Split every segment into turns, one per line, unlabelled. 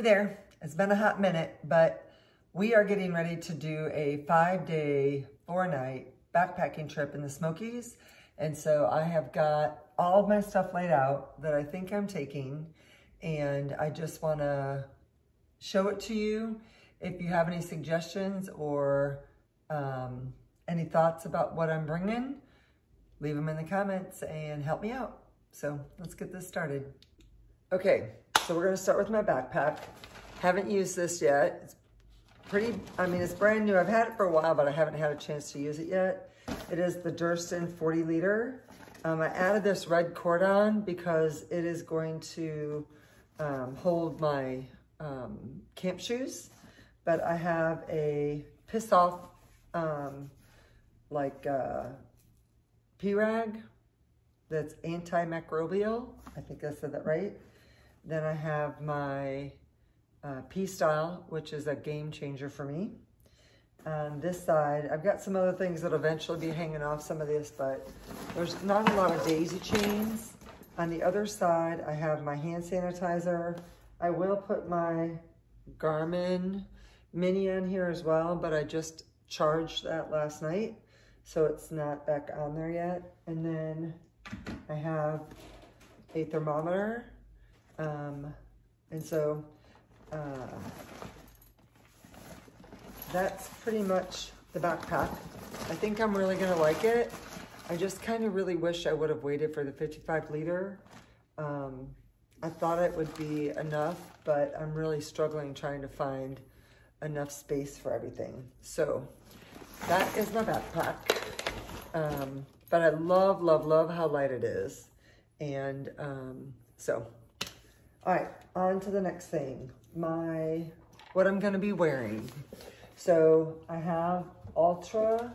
there. It's been a hot minute, but we are getting ready to do a 5-day, 4-night backpacking trip in the Smokies. And so I have got all of my stuff laid out that I think I'm taking, and I just want to show it to you. If you have any suggestions or any thoughts about what I'm bringing, leave them in the comments and help me out. So let's get this started. Okay, so we're gonna start with my backpack. Haven't used this yet. It's pretty, it's brand new. I've had it for a while, but I haven't had a chance to use it yet. It is the Durston 40 liter. I added this red cord on because it is going to hold my camp shoes. But I have a piss off P-rag that's antimicrobial. I think I said that right. Then I have my P-style, which is a game changer for me. On this side, I've got some other things that'll eventually be hanging off some of this, but there's not a lot of daisy chains. On the other side, I have my hand sanitizer. I will put my Garmin Mini on here as well, but I just charged that last night, so it's not back on there yet. And then I have a thermometer, and so that's pretty much the backpack. I think I'm really gonna like it. I just kind of really wish I would have waited for the 55 liter. I thought it would be enough, but I'm really struggling trying to find enough space for everything. So that is my backpack. But I love, love, love how light it is. And so, all right, on to the next thing. What I'm gonna be wearing. So I have Ultra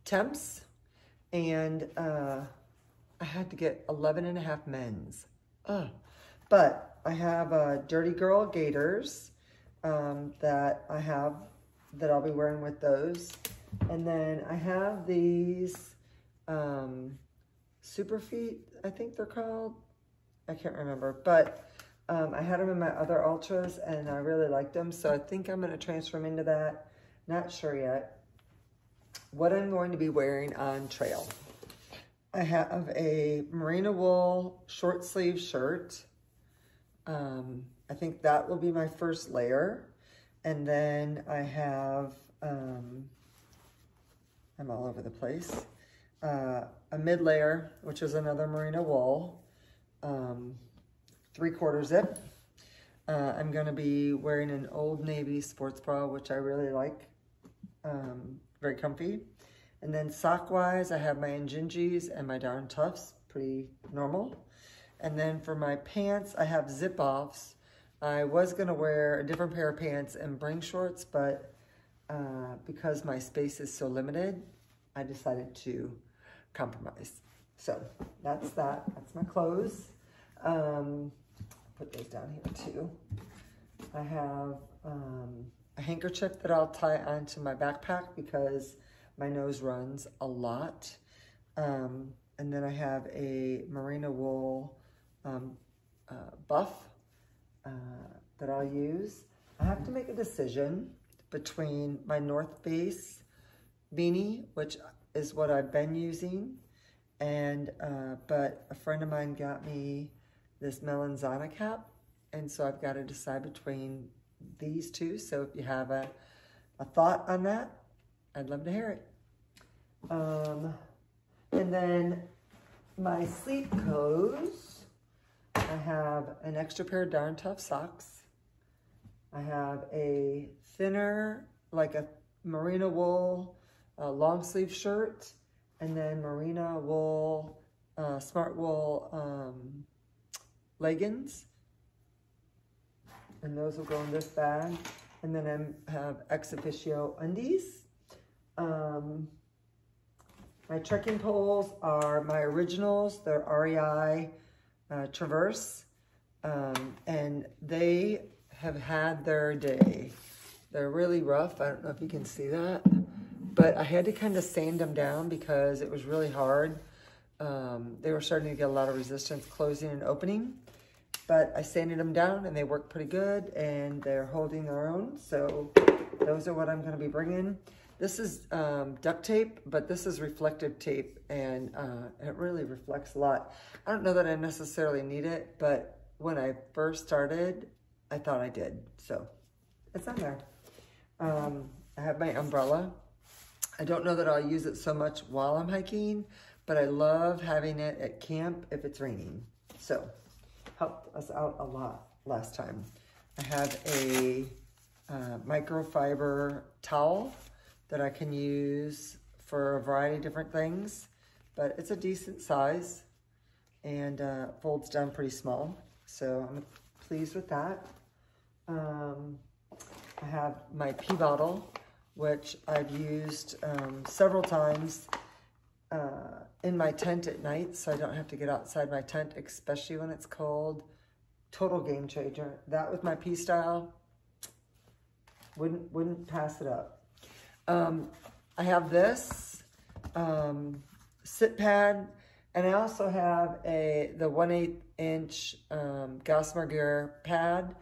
Temps, and I had to get 11.5 men's. But I have Dirty Girl Gaiters that I'll be wearing with those. And then I have these Super Feet, I think they're called. I can't remember, but I had them in my other Ultras and I really liked them. So I think I'm gonna transfer them into that. Not sure yet. What I'm going to be wearing on trail. I have a merino wool short sleeve shirt. I think that will be my first layer. And then I have, I'm all over the place, a mid layer, which is another merino wool, 3/4 zip. I'm gonna be wearing an Old Navy sports bra, which I really like, very comfy. And then sock-wise, I have my Injinjis and my Darn Toughs, pretty normal. And then for my pants, I have zip-offs. I was gonna wear a different pair of pants and bring shorts, but because my space is so limited, I decided to compromise. So that's that, that's my clothes. Put those down here too. I have a handkerchief that I'll tie onto my backpack because my nose runs a lot. And then I have a merino wool buff that I'll use. I have to make a decision between my North Face beanie, which is what I've been using, and but a friend of mine got me this Melanzana cap, and so I've got to decide between these two. So if you have a thought on that, I'd love to hear it. And then my sleep clothes, I have an extra pair of Darn Tough socks. I have a thinner, like a merino wool long sleeve shirt, and then merino wool, smart wool leggings. And those will go in this bag. And then I have ex officio undies. My trekking poles are my originals. They're REI Traverse, and they have had their day. They're really rough. I don't know if you can see that, but I had to kind of sand them down because it was really hard. They were starting to get a lot of resistance closing and opening. but I sanded them down and they work pretty good and they're holding their own. So those are what I'm going to be bringing. This is duct tape, but this is reflective tape, and it really reflects a lot. I don't know that I necessarily need it, but when I first started, I thought I did. So it's on there. I have my umbrella. I don't know that I'll use it so much while I'm hiking, but I love having it at camp if it's raining. So helped us out a lot last time. I have a microfiber towel that I can use for a variety of different things, but it's a decent size and folds down pretty small. So I'm pleased with that. I have my pee bottle, which I've used several times in my tent at night, so I don't have to get outside my tent, especially when it's cold. Total game changer. That with my pee style, wouldn't pass it up. I have this sit pad, and I also have the 1/8 inch Gossamer Gear pad.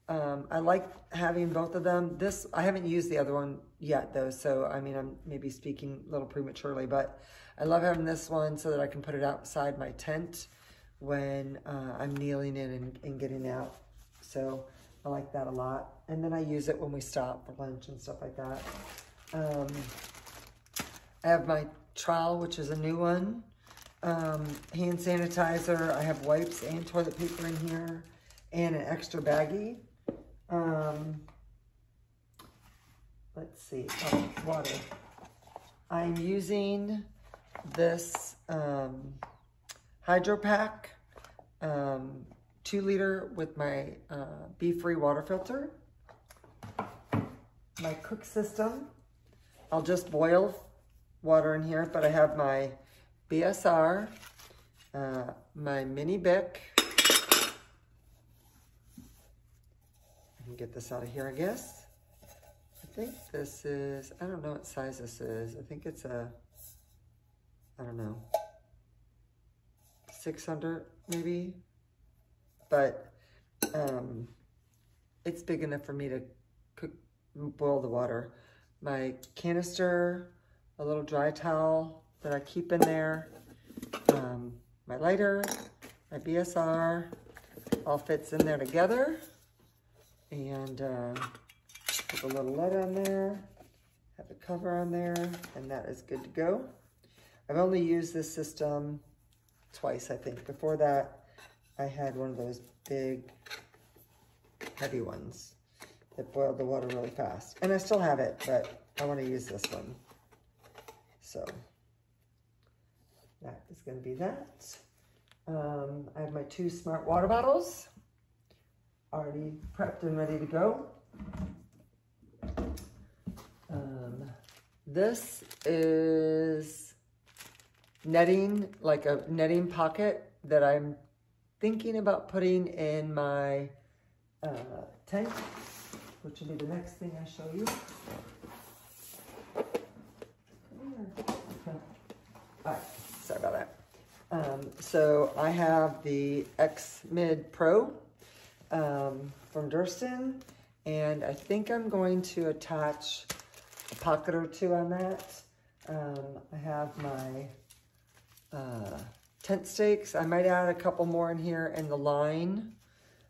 I like having both of them. This, I haven't used the other one yet though, so I mean, I'm maybe speaking a little prematurely, but I love having this one so that I can put it outside my tent when I'm kneeling in and getting out. So I like that a lot. And then I use it when we stop for lunch and stuff like that. I have my trowel, which is a new one. Hand sanitizer. I have wipes and toilet paper in here, and an extra baggie. Let's see. Oh, water. I'm using this Hydro Pack 2-liter with my Be-Free water filter. My cook system. I'll just boil water in here, but I have my BSR, my mini Bic. I can get this out of here, I guess. I think this is, I don't know what size this is. I think it's a, I don't know, 600 maybe, but it's big enough for me to boil the water. My canister, a little dry towel that I keep in there, my lighter, my BSR, all fits in there together. And put a little lid on there, have the cover on there, and that is good to go. I've only used this system twice, I think. Before that, I had one of those big, heavy ones that boiled the water really fast. And I still have it, but I want to use this one. So that is going to be that. I have my 2 smart water bottles already prepped and ready to go. This is netting, like a netting pocket that I'm thinking about putting in my tent, which will be the next thing I show you. All right, sorry about that. So I have the X-Mid Pro from Durston, and I think I'm going to attach a pocket or 2 on that. I have my tent stakes. I might add a couple more in here in the line.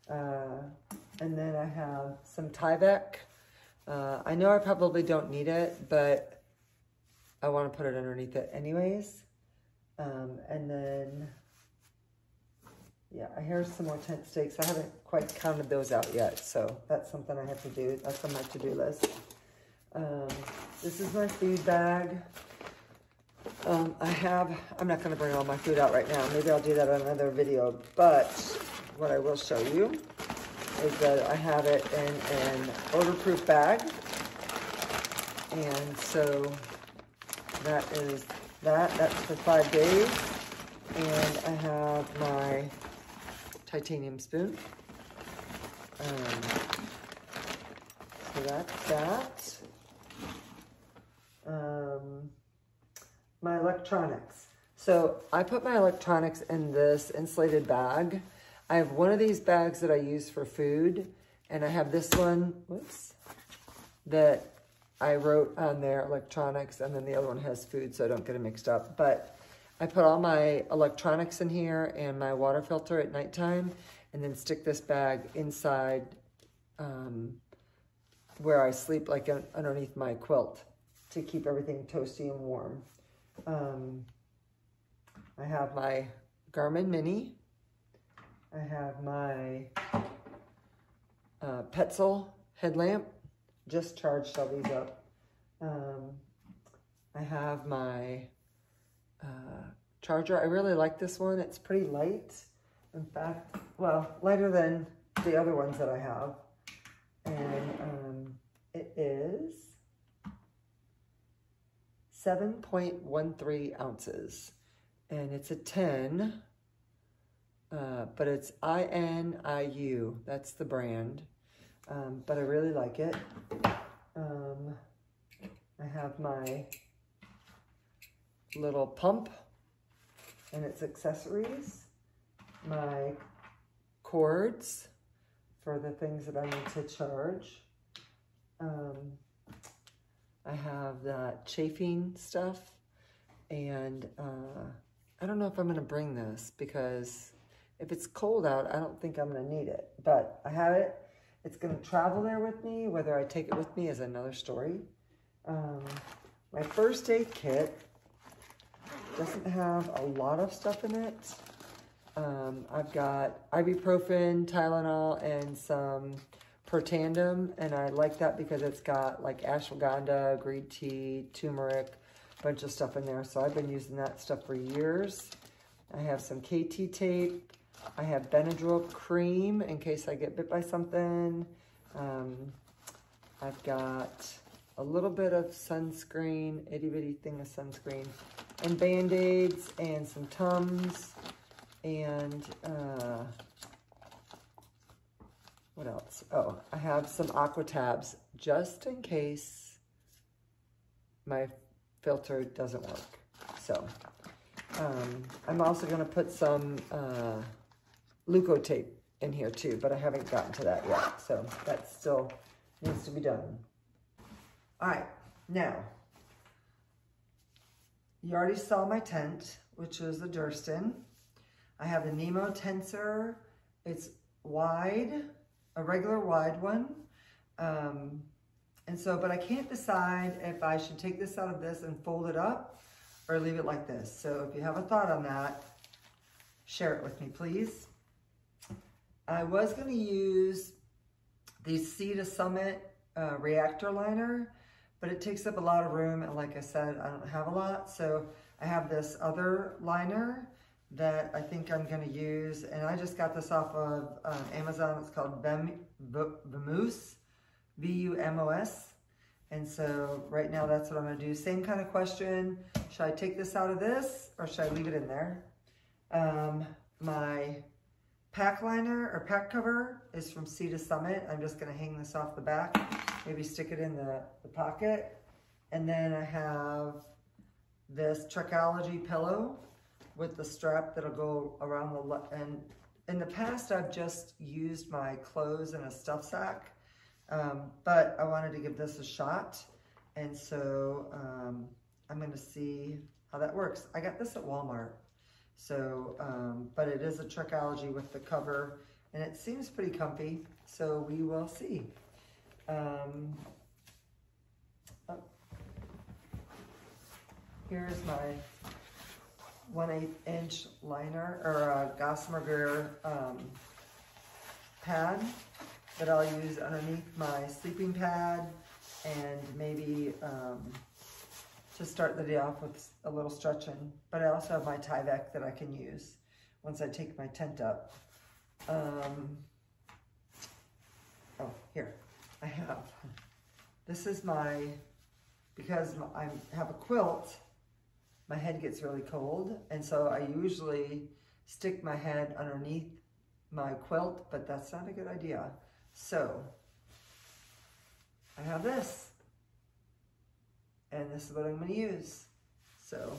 And then I have some Tyvek. I know I probably don't need it, but I want to put it underneath it anyways. And then, yeah, here's some more tent stakes. I haven't quite counted those out yet, so that's something I have to do. That's on my to-do list. This is my food bag. I'm not going to bring all my food out right now. Maybe I'll do that on another video, but what I will show you is that I have it in an odor-proof bag. And so that is that. That's for 5 days. And I have my titanium spoon. So that's that. My electronics. So I put my electronics in this insulated bag. I have one of these bags that I use for food, and I have this one, whoops, that I wrote on there, electronics, and then the other one has food, so I don't get it mixed up. But I put all my electronics in here and my water filter at nighttime, and then stick this bag inside where I sleep, like underneath my quilt, to keep everything toasty and warm. I have my Garmin Mini. I have my Petzl headlamp. Just charged all these up. I have my charger. I really like this one. It's pretty light. In fact, well, lighter than the other ones that I have. And it is 7.13 ounces. And it's a 10, but it's INIU. That's the brand. But I really like it. I have my little pump and its accessories, my cords for the things that I need to charge. I have that chafing stuff, and I don't know if I'm going to bring this because if it's cold out, I don't think I'm going to need it, but I have it. It's going to travel there with me. Whether I take it with me is another story. My first aid kit doesn't have a lot of stuff in it. I've got ibuprofen, Tylenol, and some Protandim, and I like that because it's got like ashwagandha, green tea, turmeric, a bunch of stuff in there. So I've been using that stuff for years. I have some KT tape. I have Benadryl cream in case I get bit by something. I've got a little bit of sunscreen, itty bitty thing of sunscreen, and Band-Aids, and some Tums, and what else? Oh, I have some Aqua Tabs just in case my filter doesn't work. So I'm also going to put some Leukotape in here too, but I haven't gotten to that yet, so that still needs to be done. All right, now, you already saw my tent, which was the Durston. I have the Nemo Tensor. It's wide, a regular wide one. And so, but I can't decide if I should take this out of this and fold it up or leave it like this. So if you have a thought on that, share it with me, please. I was going to use the Sea to Summit reactor liner, but it takes up a lot of room, and like I said, I don't have a lot, so I have this other liner that I think I'm going to use, and I just got this off of Amazon. It's called Vumos, V-U-M-O-S, and so right now that's what I'm going to do. Same kind of question, should I take this out of this, or should I leave it in there? My pack liner or pack cover is from Sea to Summit. I'm just going to hang this off the back, maybe stick it in the pocket. And then I have this Trekology pillow with the strap that'll go around the, and in the past I've just used my clothes in a stuff sack, but I wanted to give this a shot. And so I'm going to see how that works. I got this at Walmart. So, but it is a Trekology with the cover, and it seems pretty comfy, so we will see. Here's my 1/8 inch liner, or Gossamer Greer pad that I'll use underneath my sleeping pad, and maybe to start the day off with a little stretching. But I also have my Tyvek that I can use once I take my tent up. Oh, here, I have, this is my, because I have a quilt, my head gets really cold, and so I usually stick my head underneath my quilt, but that's not a good idea. So, I have this. And this is what I'm going to use. So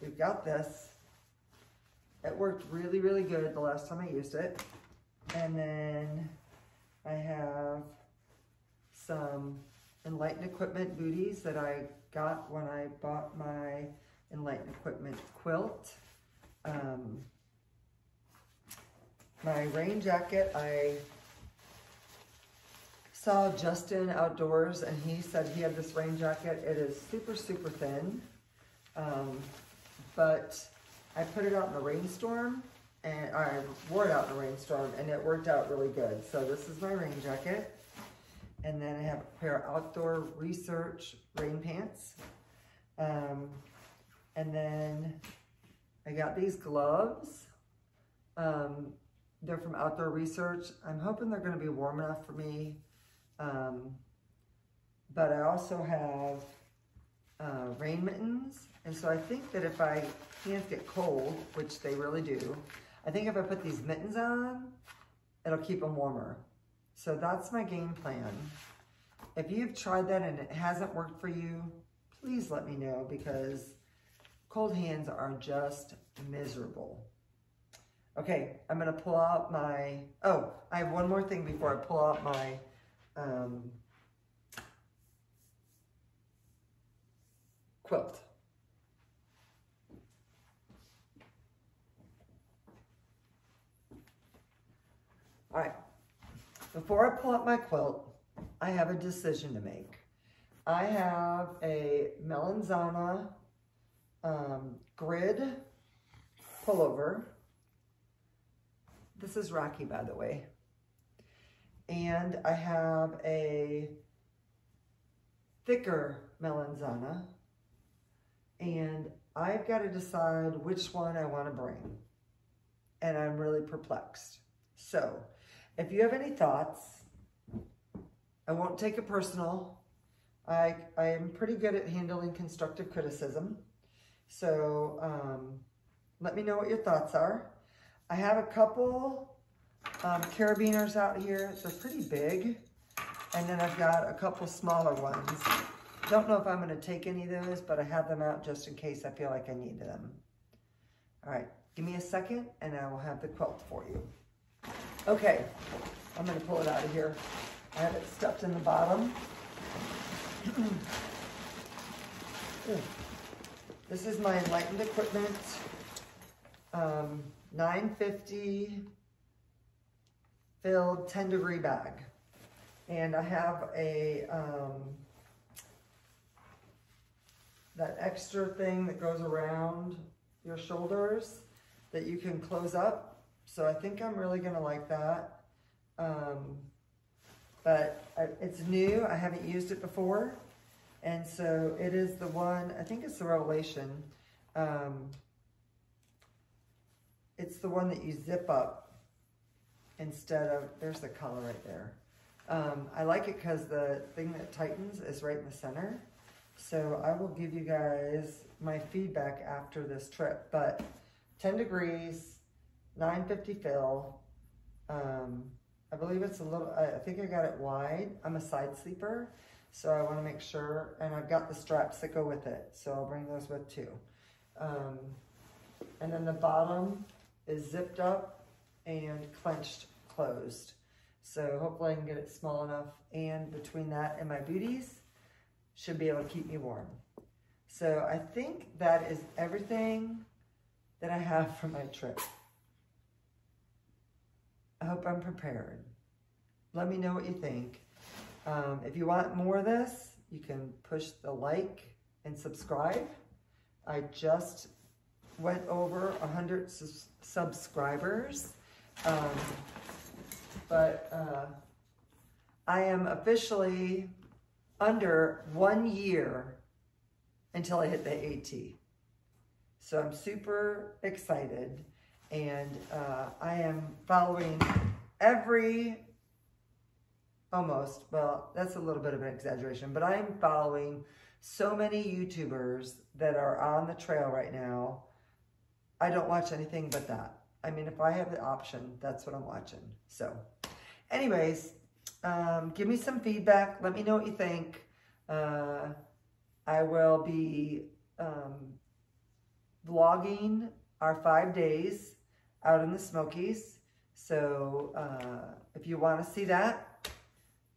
we've got this. It worked really, really good the last time I used it. And then I have some Enlighten Equipment booties that I got when I bought my Enlighten Equipment quilt. My rain jacket, I saw Justin outdoors and he said he had this rain jacket. It is super, super thin, but I put it out in a rainstorm and I wore it out in a rainstorm and it worked out really good. So this is my rain jacket. And then I have a pair of Outdoor Research rain pants. And then I got these gloves. They're from Outdoor Research. I'm hoping they're gonna be warm enough for me. But I also have rain mittens. And so I think that if I hands get cold, which they really do, I think if I put these mittens on, it'll keep them warmer. So that's my game plan. If you've tried that and it hasn't worked for you, please let me know because cold hands are just miserable. Okay, I'm gonna pull out my, oh, I have one more thing before I pull out my quilt. All right, before I pull out my quilt, I have a decision to make. I have a Melanzana grid pullover. This is Rocky, by the way. And I have a thicker Melanzana. And I've got to decide which one I want to bring. And I'm really perplexed. So, if you have any thoughts, I won't take it personal. I am pretty good at handling constructive criticism. So let me know what your thoughts are. I have a couple carabiners out here. They're pretty big. And then I've got a couple smaller ones. Don't know if I'm gonna take any of those, but I have them out just in case I feel like I need them. All right, give me a second and I will have the quilt for you. Okay, I'm gonna pull it out of here. I have it stuffed in the bottom. This is my Enlightened Equipment 950 filled 10-degree bag. And I have a, that extra thing that goes around your shoulders that you can close up. So I think I'm really gonna like that. But it's new, I haven't used it before. And so it is the one, I think it's the Revelation. It's the one that you zip up instead of, there's the color right there. I like it because the thing that tightens is right in the center. So I will give you guys my feedback after this trip. But 10 degrees, 950 fill. I believe it's a little, I think I got it wide. I'm a side sleeper, so I want to make sure, and I've got the straps that go with it, so I'll bring those with too. And then the bottom is zipped up and clenched closed. So hopefully I can get it small enough, and between that and my booties, should be able to keep me warm. So I think that is everything that I have for my trip. I hope I'm prepared. Let me know what you think. If you want more of this, you can push the like and subscribe. I just went over 100 subscribers, but I am officially under 1 year until I hit the AT. So I'm super excited. And I am following almost, well, that's a little bit of an exaggeration, but I am following so many YouTubers that are on the trail right now. I don't watch anything but that. I mean, if I have the option, that's what I'm watching. So anyways, give me some feedback. Let me know what you think. I will be vlogging our 5 days out in the Smokies. So if you want to see that,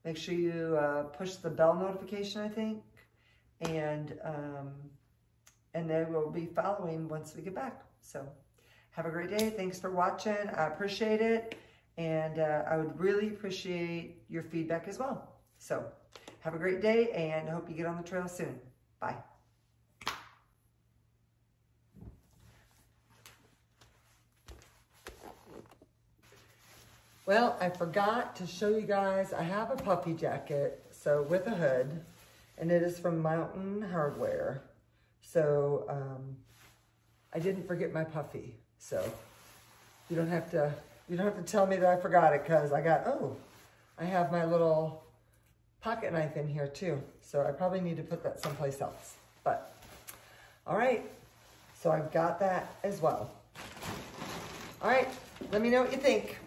make sure you push the bell notification, I think, and they will be following once we get back. So have a great day. Thanks for watching. I appreciate it, and I would really appreciate your feedback as well. So have a great day, and I hope you get on the trail soon. Bye. Well, I forgot to show you guys, I have a puffy jacket, so with a hood, and it is from Mountain Hardwear. So I didn't forget my puffy, so you don't have to tell me that I forgot it, because I have my little pocket knife in here too, so I probably need to put that someplace else. But all right, so I've got that as well. All right, let me know what you think.